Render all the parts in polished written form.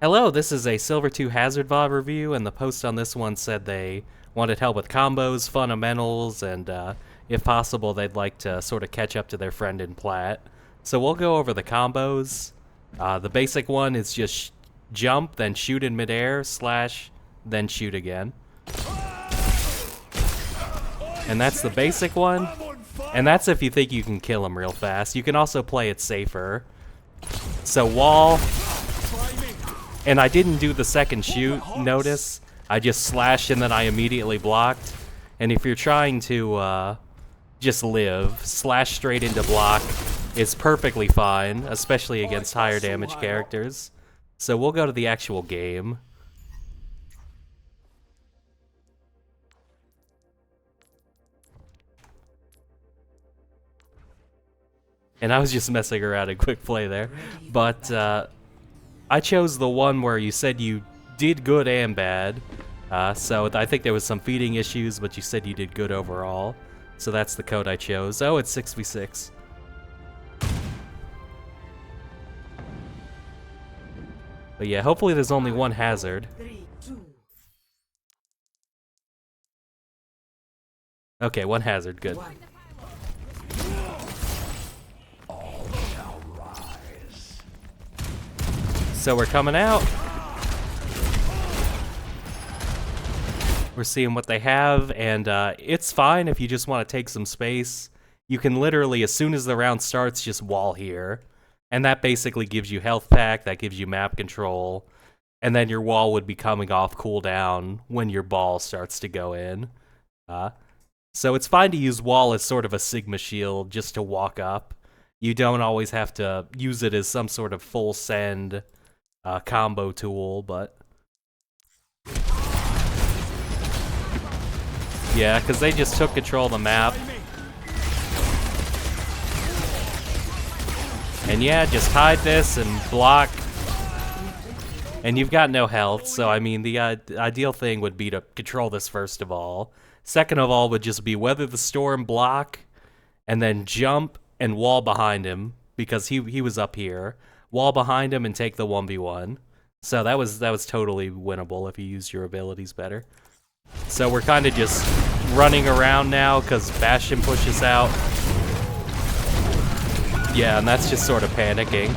Hello, this is a Silver 2 Hazard VOD review, and the post on this one said they wanted help with combos, fundamentals, and if possible, they'd like to sort of catch up to their friend in Plat. So we'll go over the combos. The basic one is just jump, then shoot in midair, slash, then shoot again. And that's the basic one. And that's if you think you can kill him real fast. You can also play it safer. So wall. And I didn't do the second shoot, notice. I just slashed and then I immediately blocked. And if you're trying to just live, slash straight into block is perfectly fine, especially against higher damage characters. So we'll go to the actual game. And I was just messing around in quick play there. But I chose the one where you said you did good and bad. So I think there was some feeding issues, but you said you did good overall. So that's the code I chose. Oh, it's 6v6. But yeah, hopefully there's only one hazard. Okay, one hazard, good. So we're coming out. We're seeing what they have, and it's fine if you just want to take some space. You can literally, as soon as the round starts, just wall here. And that basically gives you health pack, that gives you map control, and then your wall would be coming off cooldown when your ball starts to go in. So it's fine to use wall as sort of a Sigma shield just to walk up. You don't always have to use it as some sort of full send combo tool, but yeah, because they just took control of the map. And yeah, just hide this and block. And you've got no health, so I mean, the ideal thing would be to control this first of all. Second of all would just be weather the storm, block, and then jump and wall behind him, because he was up here. Wall behind him and take the 1v1. So that was totally winnable if you used your abilities better. So we're kind of just running around now because Bastion pushes out. Yeah, and that's just sort of panicking.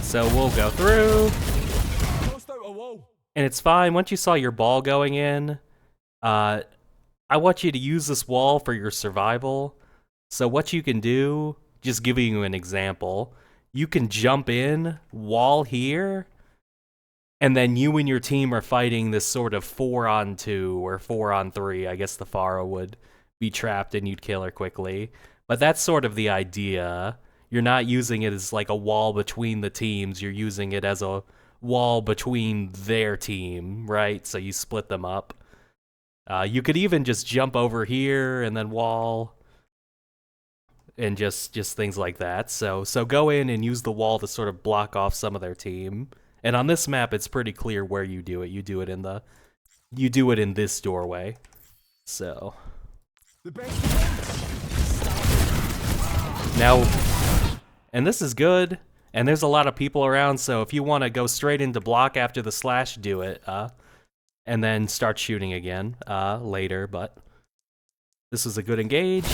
So we'll go through. And it's fine. Once you saw your ball going in, I want you to use this wall for your survival. So what you can do, just giving you an example, you can jump in, wall here, and then you and your team are fighting this sort of 4-on-2 or 4-on-3. I guess the Pharah would be trapped and you'd kill her quickly. But that's sort of the idea. You're not using it as like a wall between the teams. You're using it as a wall between their team, right? So you split them up. You could even just jump over here and then wall. And just things like that. So go in and use the wall to sort of block off some of their team. And on this map, it's pretty clear where you do it. You do it in this doorway. So now, and this is good. And there's a lot of people around. So if you want to go straight into block after the slash, do it. And then start shooting again later. But this is a good engage.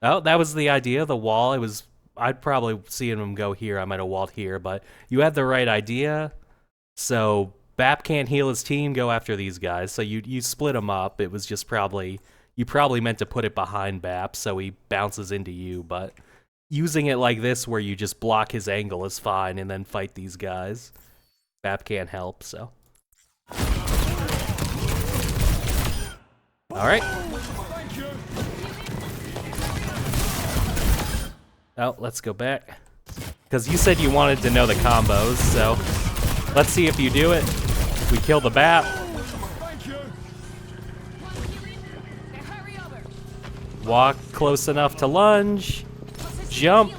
Oh, that was the idea, the wall. I'd probably seen him go here. I might have walled here, but you had the right idea. So Bap can't heal his team, go after these guys. So you split them up. It was just you probably meant to put it behind Bap so he bounces into you, but using it like this where you just block his angle is fine and then fight these guys. Bap can't help, so. All right. Oh, let's go back. Because you said you wanted to know the combos, so let's see if you do it. We kill the Bat. Walk close enough to lunge. Jump.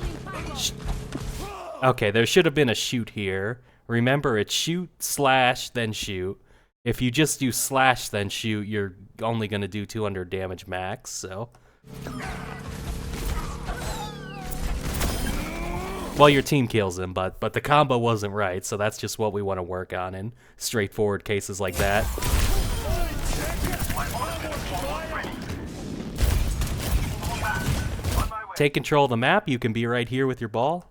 Okay, there should have been a shoot here. Remember, it's shoot, slash, then shoot. If you just do slash then shoot, you're only gonna do 200 damage max, so. Well, your team kills him, but the combo wasn't right, so that's just what we want to work on in straightforward cases like that. Take control of the map, you can be right here with your ball.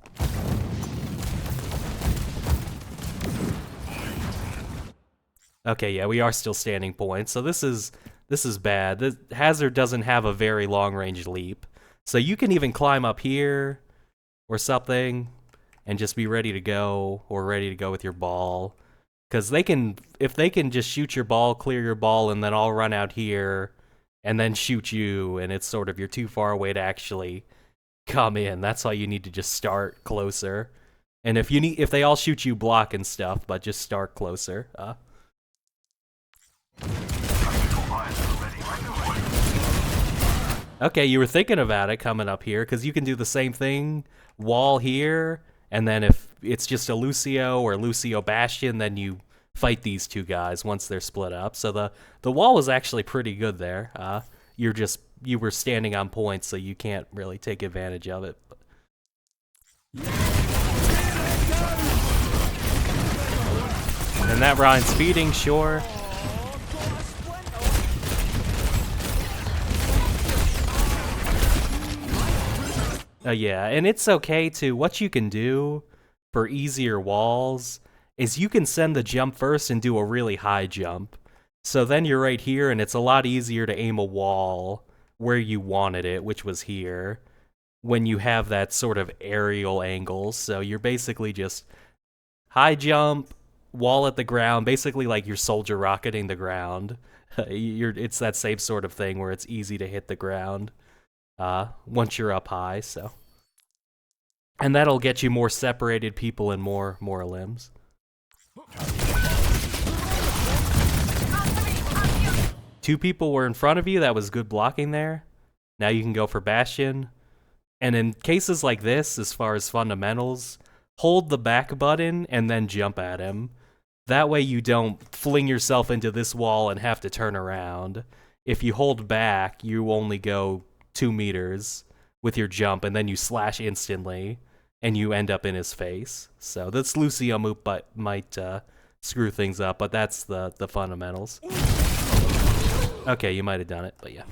Okay, yeah, we are still standing points, so this is bad. The Hazard doesn't have a very long-range leap, so you can even climb up here or something and just be ready to go, or ready to go with your ball. Because if they can just shoot your ball, clear your ball, and then I'll run out here and then shoot you, and it's sort of you're too far away to actually come in. That's why you need to just start closer. And if they all shoot you, block and stuff, but just start closer. Okay, you were thinking about it coming up here, because you can do the same thing, wall here, and then if it's just a Lucio or Lucio Bastion, then you fight these two guys once they're split up. So the wall was actually pretty good there. You were standing on points, so you can't really take advantage of it. And that Ryan's feeding, sure. Yeah, and it's okay too. What you can do for easier walls is you can send the jump first and do a really high jump. So then you're right here, and it's a lot easier to aim a wall where you wanted it, which was here, when you have that sort of aerial angle. So you're basically just high jump, wall at the ground, basically like you're soldier rocketing the ground. It's that same sort of thing where it's easy to hit the ground once you're up high, so. And that'll get you more separated people and more limbs. Two people were in front of you, that was good blocking there. Now you can go for Bastion. And in cases like this, as far as fundamentals, hold the back button and then jump at him. That way you don't fling yourself into this wall and have to turn around. If you hold back, you only go 2 meters with your jump, and then you slash instantly, and you end up in his face. So this Lucio move might screw things up, but that's the fundamentals. Okay, you might have done it, but yeah.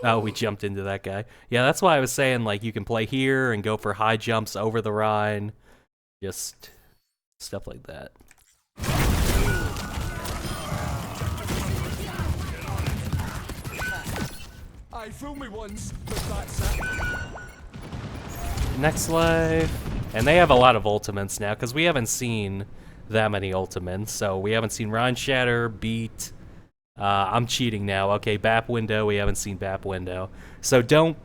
Oh, we jumped into that guy. Yeah, that's why I was saying, like, you can play here and go for high jumps over the Rhine. Just stuff like that. I fooled me once, but that's it. Next life. And they have a lot of ultimates now, because we haven't seen that many ultimates. So we haven't seen Rhine Shatter, Beat. I'm cheating now. Okay, BAP window. We haven't seen BAP window. So don't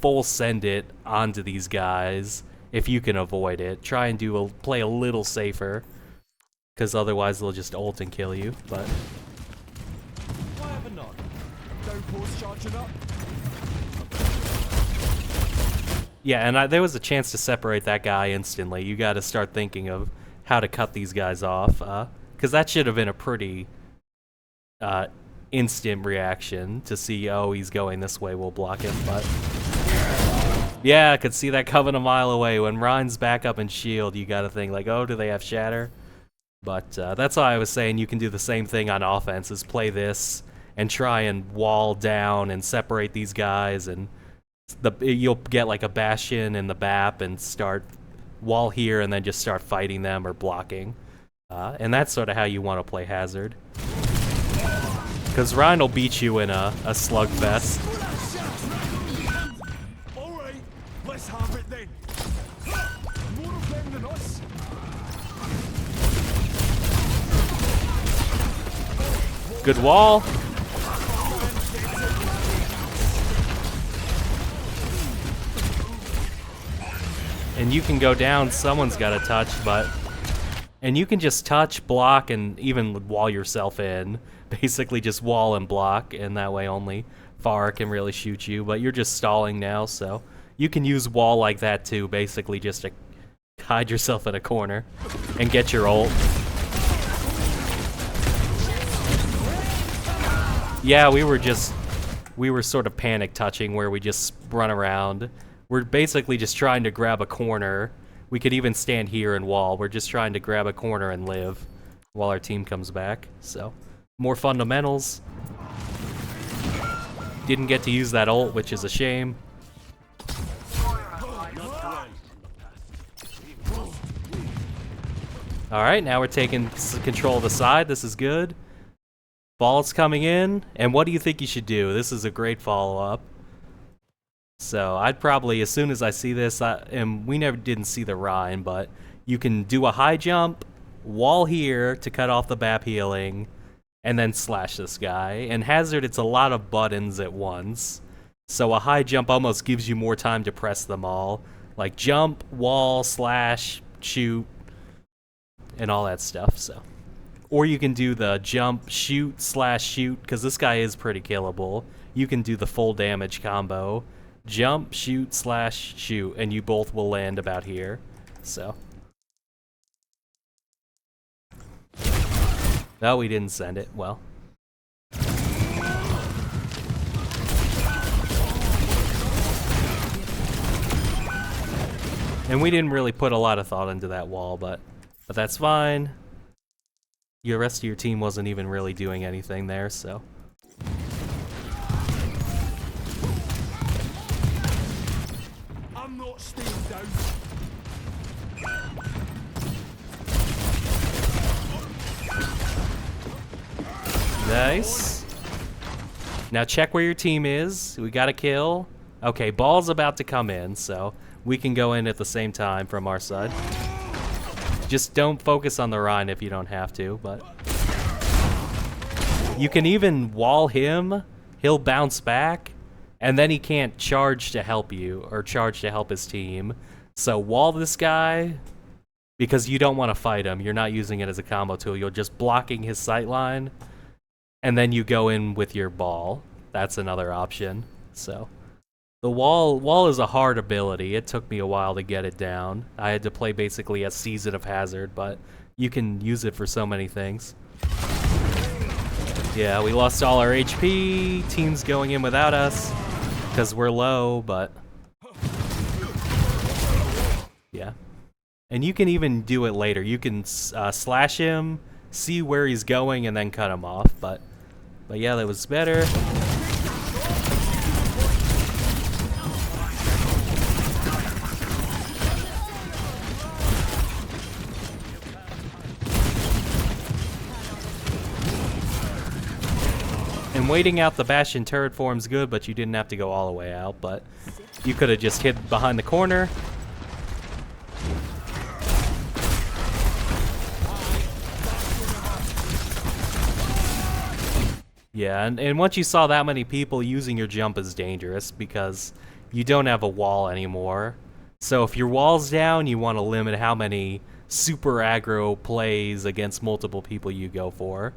full send it onto these guys if you can avoid it. Try and play a little safer, because otherwise they'll just ult and kill you. But Why have a knock? Downpost charging up. yeah, and there was a chance to separate that guy instantly. You got to start thinking of how to cut these guys off, because that should have been a pretty instant reaction to see, oh, he's going this way, we'll block him. But yeah, I could see that coming a mile away. When Rhine's back up in shield, you got to think like, oh, do they have Shatter? But that's why I was saying you can do the same thing on offense, is play this and try and wall down and separate these guys, and you'll get like a Bastion in the BAP and start wall here and then just start fighting them or blocking. And that's sort of how you want to play Hazard. Because Rhine will beat you in a slugfest. Alright, let's have it then. More of them than us. Good wall. And you can go down, someone's got to touch, and you can just touch, block, and even wall yourself in. Basically just wall and block, and that way only Farah can really shoot you, but you're just stalling now, so you can use wall like that too, basically just to hide yourself in a corner and get your ult. Yeah, we were sort of panic touching where we just run around. We're basically just trying to grab a corner. We could even stand here and wall. We're just trying to grab a corner and live while our team comes back. So, more fundamentals. Didn't get to use that ult, which is a shame. Alright, now we're taking control of the side. This is good. Ball's coming in, and what do you think you should do? This is a great follow-up. So I'd probably, as soon as I see this, and we never didn't see the Rhine, but you can do a high jump, wall here to cut off the BAP healing, and then slash this guy. And Hazard, it's a lot of buttons at once. So a high jump almost gives you more time to press them all. Like jump, wall, slash, shoot, and all that stuff, so. Or you can do the jump, shoot, slash, shoot, because this guy is pretty killable. You can do the full damage combo. Jump, shoot, slash, shoot, and you both will land about here, so. No, we didn't send it, well. And we didn't really put a lot of thought into that wall, but that's fine. The rest of your team wasn't even really doing anything there, so. I'm not staying down. Nice. Now check where your team is. We got a kill. Okay, ball's about to come in, so we can go in at the same time from our side. Just don't focus on the Rhine if you don't have to, but you can even wall him. He'll bounce back, and then he can't charge to help you or charge to help his team. So wall this guy because you don't want to fight him. You're not using it as a combo tool. You're just blocking his sight line, and then you go in with your ball. That's another option. So. The wall is a hard ability. It took me a while to get it down. I had to play basically a season of Hazard, but you can use it for so many things. Yeah, we lost all our HP. Team's going in without us because we're low, but yeah. And you can even do it later. You can slash him, see where he's going, and then cut him off. But yeah, that was better. And waiting out the Bastion turret form's good, but you didn't have to go all the way out, but you could have just hid behind the corner. Yeah, and once you saw that many people, using your jump is dangerous because you don't have a wall anymore. So if your wall's down, you want to limit how many super aggro plays against multiple people you go for.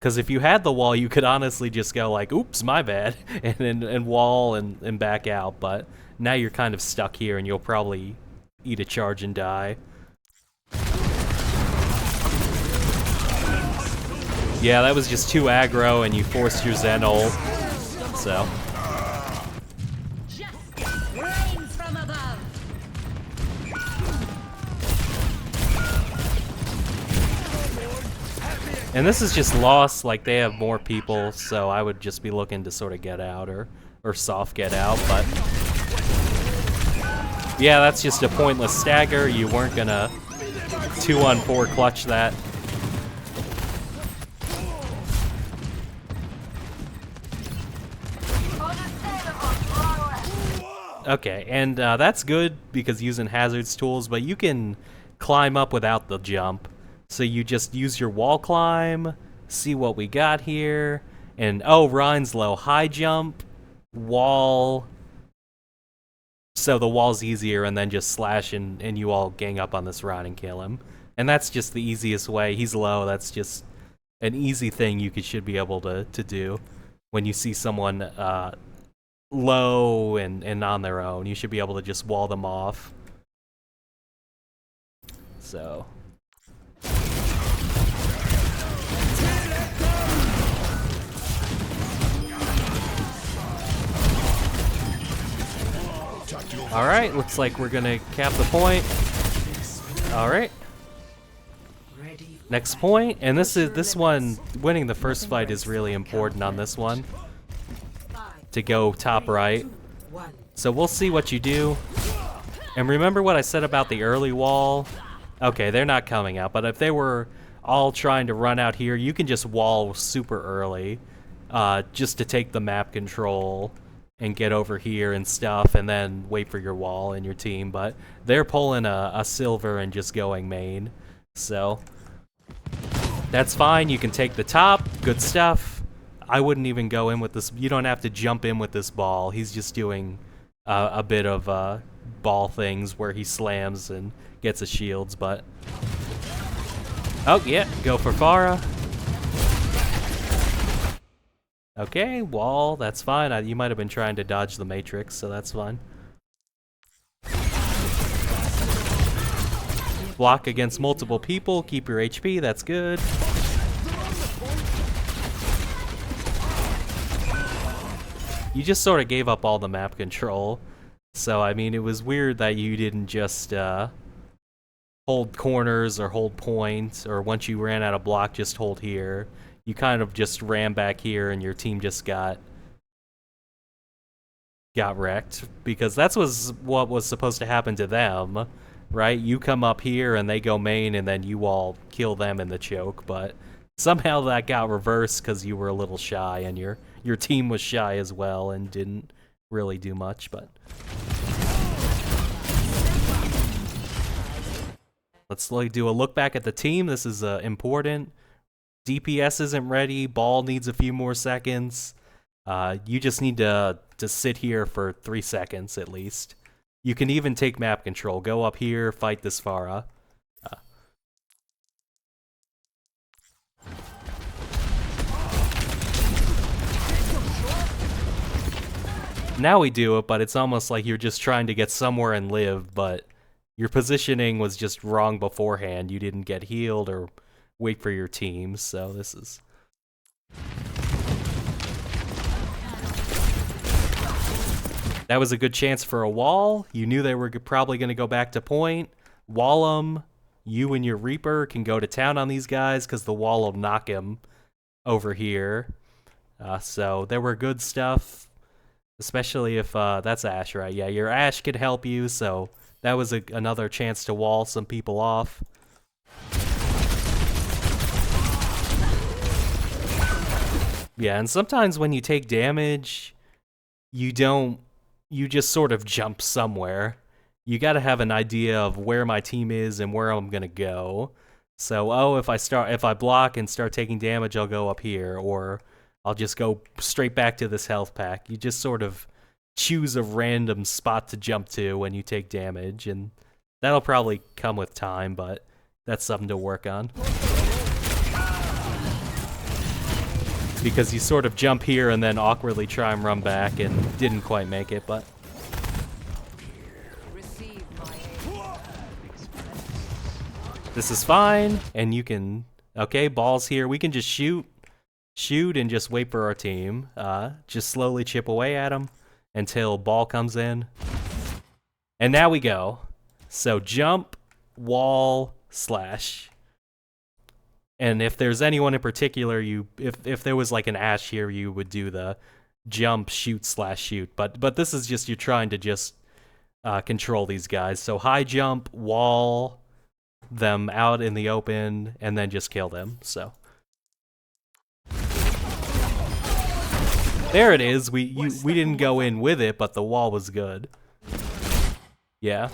Because if you had the wall, you could honestly just go like, oops, my bad, and wall and back out. But now you're kind of stuck here, and you'll probably eat a charge and die. Yeah, that was just too aggro, and you forced your Zen ult, so. Rains from above. And this is just lost, like they have more people, so I would just be looking to sort of get out or soft get out, but yeah, that's just a pointless stagger. You weren't gonna 2-on-4 clutch that. Okay, and that's good because using Hazard's tools, but you can climb up without the jump. So you just use your wall climb, see what we got here, and oh, Rhine's low. High jump, wall. So the wall's easier, and then just slash and you all gang up on this Rhine and kill him. And that's just the easiest way. He's low, that's just an easy thing you should be able to do when you see someone low and on their own. You should be able to just wall them off. So. Alright, looks like we're gonna cap the point. Alright. Next point, and this one, winning the first fight is really important on this one. To go top right. So we'll see what you do. And remember what I said about the early wall? Okay, they're not coming out, but if they were all trying to run out here, you can just wall super early. Just to take the map control and get over here and stuff, and then wait for your wall and your team. But they're pulling a silver and just going main. So that's fine. You can take the top. Good stuff. I wouldn't even go in with this. You don't have to jump in with this ball. He's just doing a bit of ball things where he slams and gets his shields. But oh yeah, go for Farah. Okay, wall. That's fine. You might have been trying to dodge the Matrix, so that's fine. Block against multiple people, keep your HP, that's good. You just sort of gave up all the map control. So, I mean, it was weird that you didn't just hold corners or hold points, or once you ran out of block, just hold here. You kind of just ran back here and your team just got wrecked, because that's what was supposed to happen to them. Right? You come up here and they go main and then you all kill them in the choke, but somehow that got reversed because you were a little shy and your team was shy as well and didn't really do much. But let's do a look back at the team. This is important. DPS isn't ready. Ball needs a few more seconds. You just need to sit here for 3 seconds at least. You can even take map control. Go up here, fight this Farah. Now we do it, but it's almost like you're just trying to get somewhere and live, but your positioning was just wrong beforehand. You didn't get healed or wait for your team, so this is... That was a good chance for a wall. You knew they were probably going to go back to point. Wall them. You and your Reaper can go to town on these guys because the wall will knock him over here. So there were good stuff, especially if that's Ashe, right? Yeah, your Ashe could help you, so that was another chance to wall some people off. Yeah, and sometimes when you take damage, you just sort of jump somewhere. You gotta have an idea of where my team is and where I'm gonna go. So, oh, if I block and start taking damage, I'll go up here, or I'll just go straight back to this health pack. You just sort of choose a random spot to jump to when you take damage, and that'll probably come with time, but that's something to work on. Because you sort of jump here and then awkwardly try and run back and didn't quite make it, but... This is fine, and you can... Okay, ball's here. We can just shoot and just wait for our team. Just slowly chip away at them until ball comes in. And now we go. So jump, wall, slash. And if there's anyone in particular, if there was like an Ashe here, you would do the jump, shoot, slash, shoot. But this is just, you're trying to just control these guys. So high jump, wall them out in the open, and then just kill them. So there it is. We didn't go in with it, but the wall was good. Yeah.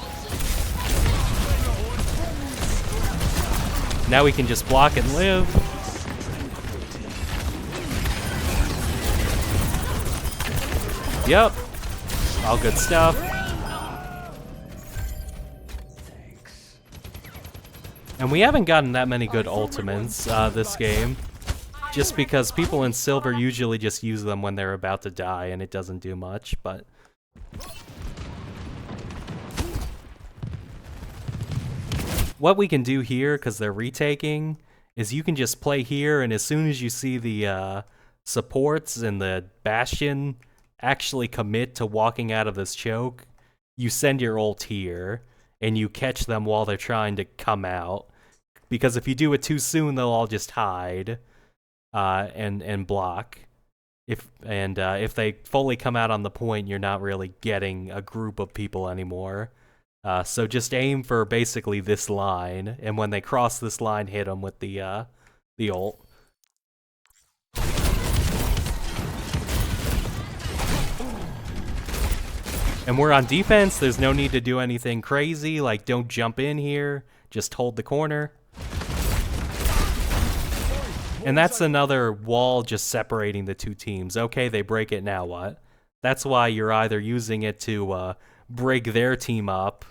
Now we can just block and live. Yep. All good stuff. And we haven't gotten that many good ultimates this game. Just because people in silver usually just use them when they're about to die and it doesn't do much, but... What we can do here, because they're retaking, is you can just play here, and as soon as you see the supports and the Bastion actually commit to walking out of this choke, you send your ult here, and you catch them while they're trying to come out. Because if you do it too soon, they'll all just hide and block. If they fully come out on the point, you're not really getting a group of people anymore. So just aim for basically this line, and when they cross this line, hit them with the ult. And we're on defense, there's no need to do anything crazy, like don't jump in here, just hold the corner. And that's another wall just separating the two teams. Okay, they break it, now what? That's why you're either using it to break their team up,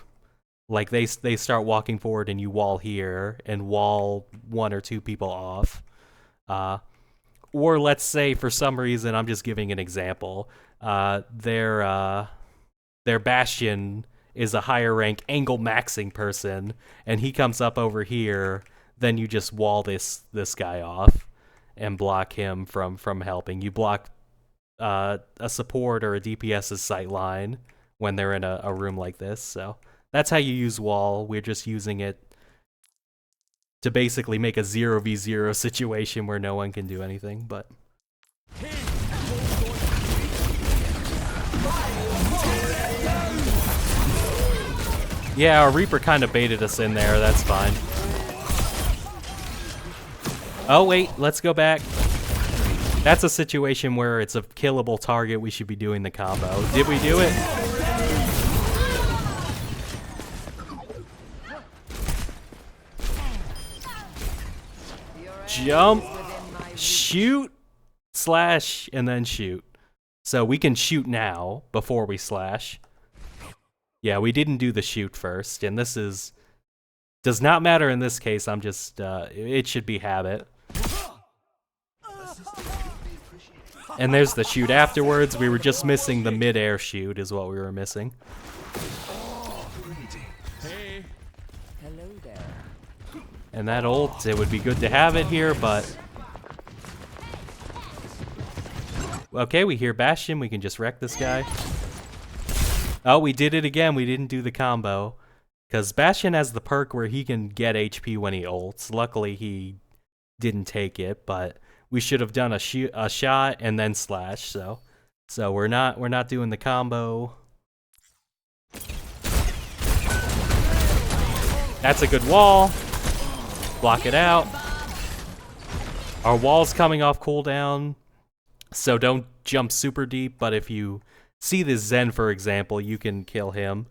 like they start walking forward and you wall here and wall one or two people off. Or let's say for some reason, I'm just giving an example, their Bastion is a higher rank angle maxing person and he comes up over here, then you just wall this guy off and block him from helping. You block a support or a DPS's sight line when they're in a room like this, so that's how you use wall. We're just using it to basically make a 0v0 situation where no one can do anything, but... Yeah, our Reaper kind of baited us in there, that's fine. Oh wait, let's go back. That's a situation where it's a killable target, we should be doing the combo. Did we do it? Jump, shoot, slash, and then shoot. So we can shoot now, before we slash. Yeah, we didn't do the shoot first, and this does not matter in this case, I'm just, it should be habit. And there's the shoot afterwards, we were just missing the mid-air shoot is what we were missing. And that ult, it would be good to have it here, but... Okay, we hear Bastion, we can just wreck this guy. Oh, we did it again, we didn't do the combo. Because Bastion has the perk where he can get HP when he ults. Luckily, he didn't take it, but we should have done a shot and then slash, so we're not doing the combo. That's a good wall. Block it out. Our wall's coming off cooldown, so don't jump super deep, but if you see this Zen, for example, you can kill him.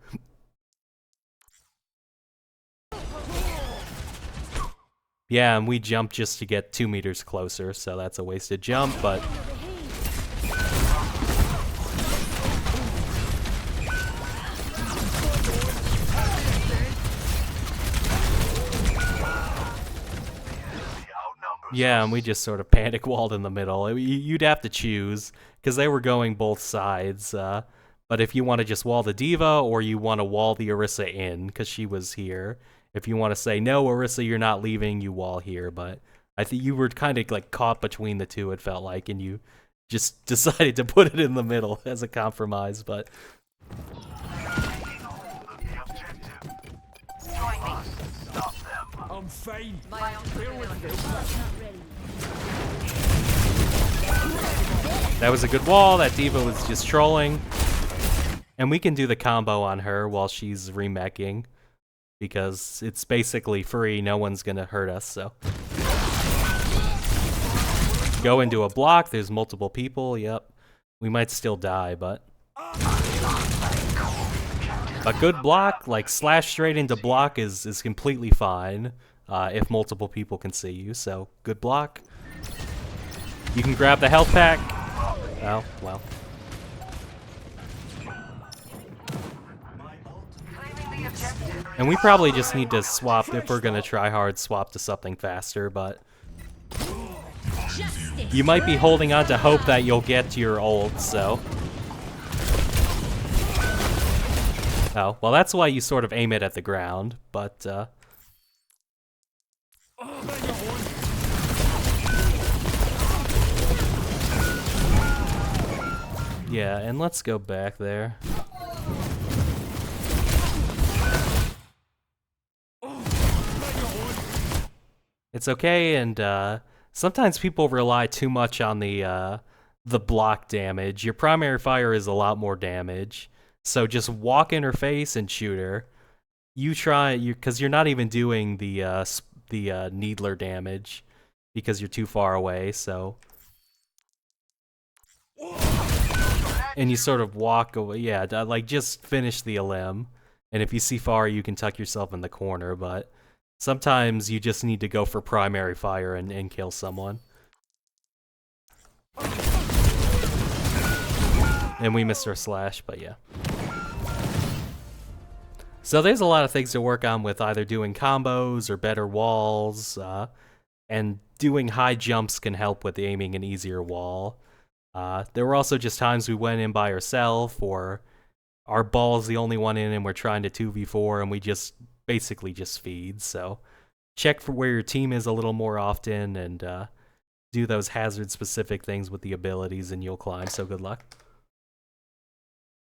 Yeah, and we jumped just to get 2 meters closer, so that's a wasted jump, but... Yeah, and we just sort of panic walled in the middle. You'd have to choose, because they were going both sides. But if you want to just wall the Diva, or you want to wall the Orisa in, because she was here. If you want to say, no, Orisa, you're not leaving, you wall here. But I think you were kind of like caught between the two, it felt like, and you just decided to put it in the middle as a compromise, but... I'm fine. That was a good wall. That Diva was just trolling. And we can do the combo on her while she's remeching, because it's basically free. No one's going to hurt us, so. Go into a block. There's multiple people. Yep. We might still die, but... A good block, like slash straight into block is completely fine if multiple people can see you, so good block. You can grab the health pack. Oh, well. And we probably just need to swap, if we're going to try hard, swap to something faster, but... Just You might be holding on to hope that you'll get to your ult, so. Oh, well, that's why you sort of aim it at the ground, but, Oh, they got one. yeah, and let's go back there. Oh, they got one. It's okay, and sometimes people rely too much on the block damage. Your primary fire is a lot more damage, so just walk in her face and shoot her. You try, because you're not even doing the needler damage because you're too far away. So, and you sort of walk away. Yeah, like just finish the LM, and if you see far, you can tuck yourself in the corner. But sometimes you just need to go for primary fire and kill someone. And we missed our slash, but yeah. So there's a lot of things to work on with either doing combos or better walls, and doing high jumps can help with aiming an easier wall. There were also just times we went in by ourselves, or our ball's the only one in and we're trying to 2v4 and we just basically just feed. So check for where your team is a little more often and do those hazard specific things with the abilities and you'll climb, so good luck.